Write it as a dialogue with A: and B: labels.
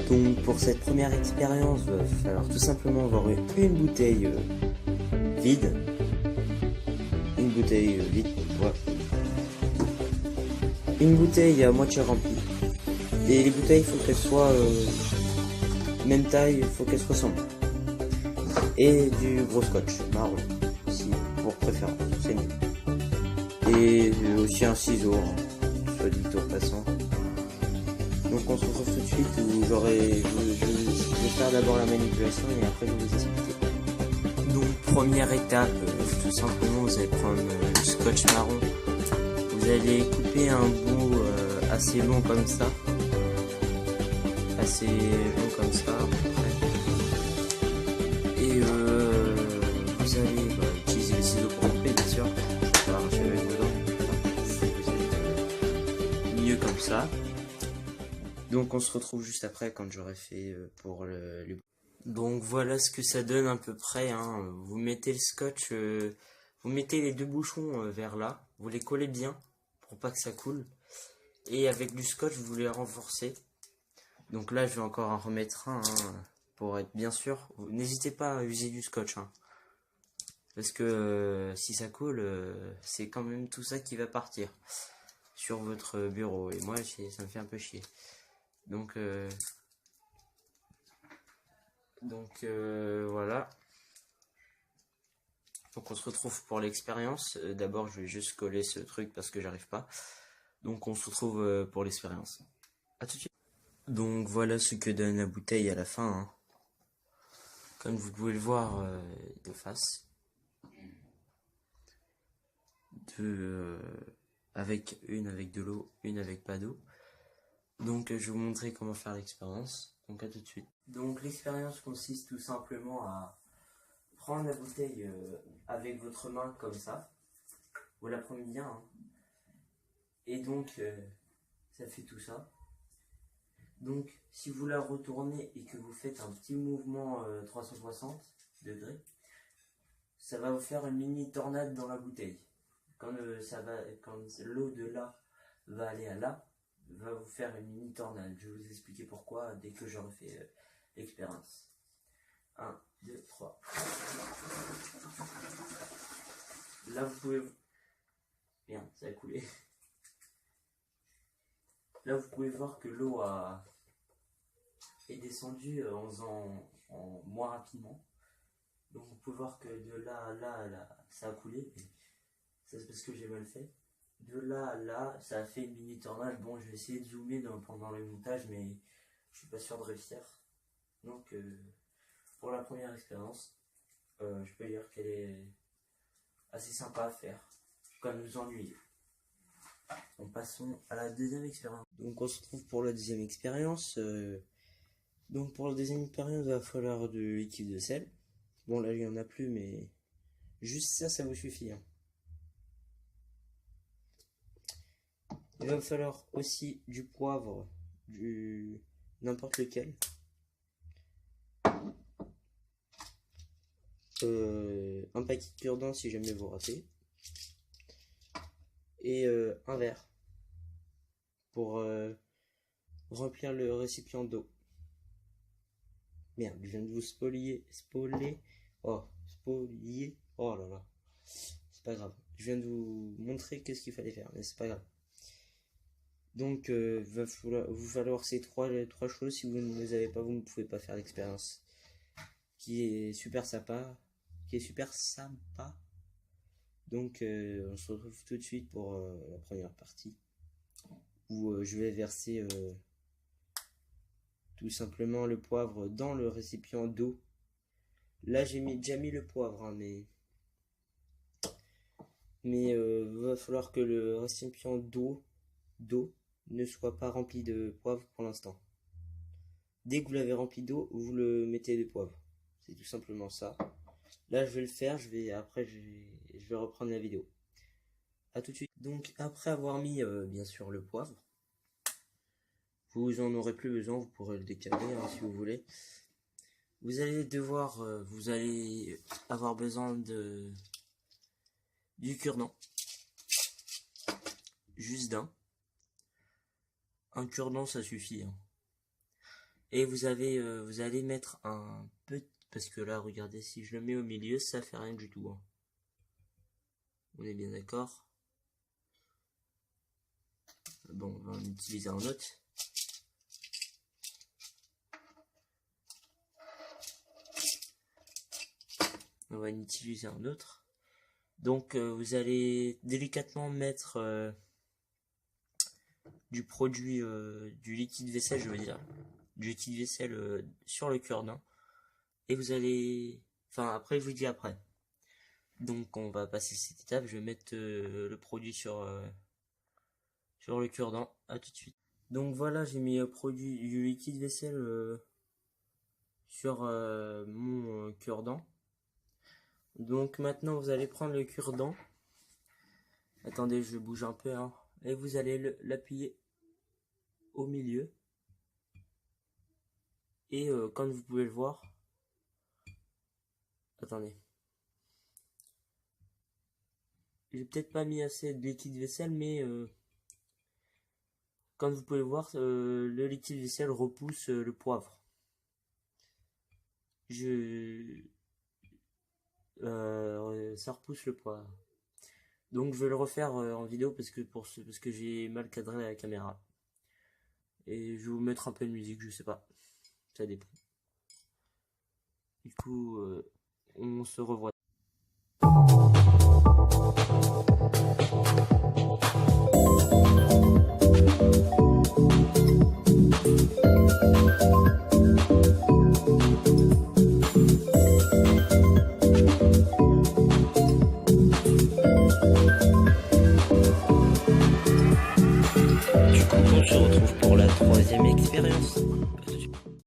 A: Donc pour cette première expérience, il va falloir tout simplement avoir une bouteille vide. Une bouteille vide, ouais. Une bouteille à moitié remplie. Et les bouteilles, il faut qu'elles soient même taille, il faut qu'elles se ressemblent. Et du gros scotch marron, aussi, pour préférence, c'est mieux. Et aussi un ciseau, hein, soit dit au passant. Donc on se retrouve tout de suite où je vais faire d'abord la manipulation et après je vais vous expliquer. Donc première étape, tout simplement vous allez prendre le scotch marron. Vous allez couper un bout assez long comme ça. Assez long comme ça à peu près. Et vous allez utiliser le ciseau pour couper bien sûr. Ça va arracher avec vos dents. Vous allez mieux comme ça. Donc on se retrouve juste après quand j'aurai fait pour le... Donc voilà ce que ça donne à peu près, hein. Vous mettez le scotch, vous mettez les deux bouchons vers là, vous les collez bien pour pas que ça coule. Et avec du scotch vous les renforcez. Donc là je vais encore en remettre un pour être bien sûr. N'hésitez pas à user du scotch, hein, parce que si ça coule, c'est quand même tout ça qui va partir sur votre bureau. Et moi ça me fait un peu chier. Donc voilà. Donc on se retrouve pour l'expérience. D'abord je vais juste coller ce truc parce que j'arrive pas. Donc on se retrouve pour l'expérience. A tout de suite. Donc voilà ce que donne la bouteille à la fin, hein. Comme vous pouvez le voir de face. Avec de l'eau, une avec pas d'eau. Donc je vais vous montrer comment faire l'expérience. Donc à tout de suite. Donc l'expérience consiste tout simplement à prendre la bouteille avec votre main comme ça. Vous la prenez bien, hein. Et donc ça fait tout ça. Donc si vous la retournez et que vous faites un petit mouvement 360 degrés, ça va vous faire une mini tornade dans la bouteille. Quand l'eau de là va aller à là, va vous faire une mini tornade. Je vais vous expliquer pourquoi dès que j'aurai fait l'expérience. 1, 2, 3. Là vous pouvez... Merde, ça a coulé. Là vous pouvez voir que l'eau est descendue en moins rapidement. Donc vous pouvez voir que de là à là, ça a coulé. Ça c'est parce que j'ai mal fait. De là à là, ça a fait une mini tornade. Bon, je vais essayer de zoomer pendant le montage, mais je suis pas sûr de réussir. Donc pour la première expérience, je peux dire qu'elle est assez sympa à faire, quand nous ennuyer. Donc passons à la deuxième expérience. Donc on se retrouve pour la deuxième expérience. Donc pour la deuxième expérience, il va falloir de liquide de sel. Bon là il n'y en a plus, mais juste ça vous suffit, hein. Il va falloir aussi du poivre, n'importe lequel. Un paquet de cure-dent si jamais vous ratez. Et un verre pour remplir le récipient d'eau. Merde, je viens de vous spolier. Oh là là. C'est pas grave. Je viens de vous montrer qu'est-ce qu'il fallait faire, mais c'est pas grave. Donc, va vous falloir ces trois choses. Si vous ne les avez pas, vous ne pouvez pas faire l'expérience. Qui est super sympa. Donc, on se retrouve tout de suite pour la première partie. Où je vais verser tout simplement le poivre dans le récipient d'eau. Là, j'ai déjà mis le poivre, hein, mais va falloir que le récipient d'eau ne soit pas rempli de poivre pour l'instant. Dès que vous l'avez rempli d'eau, vous le mettez de poivre. C'est tout simplement ça. Là, je vais le faire. Je vais reprendre la vidéo. A tout de suite. Donc, après avoir mis bien sûr le poivre, vous en aurez plus besoin. Vous pourrez le décaler, hein, si vous voulez. Vous allez avoir besoin du cure-dent. Juste d'un. Un cure-dent, ça suffit, hein. Et vous allez mettre un peu, parce que là, regardez, si je le mets au milieu, ça fait rien du tout, hein. On est bien d'accord? Bon, on va en utiliser un autre. On va en utiliser un autre. Donc, vous allez délicatement mettre du produit, du liquide vaisselle, je veux dire, du liquide vaisselle sur le cure-dent. Et vous allez... Enfin, après, je vous dis après. Donc, on va passer cette étape. Je vais mettre le produit sur le cure-dent. À tout de suite. Donc voilà, j'ai mis produit du liquide vaisselle sur mon cure-dent. Donc maintenant, vous allez prendre le cure-dent. Attendez, je bouge un peu, hein. Et vous allez l'appuyer au milieu. Et comme vous pouvez le voir, attendez, j'ai peut-être pas mis assez de liquide vaisselle, mais comme vous pouvez le voir, le liquide vaisselle repousse le poivre. Ça repousse le poivre. Donc je vais le refaire en vidéo parce que j'ai mal cadré la caméra. Et je vais vous mettre un peu de musique, je sais pas, ça dépend. Du coup, on se revoit.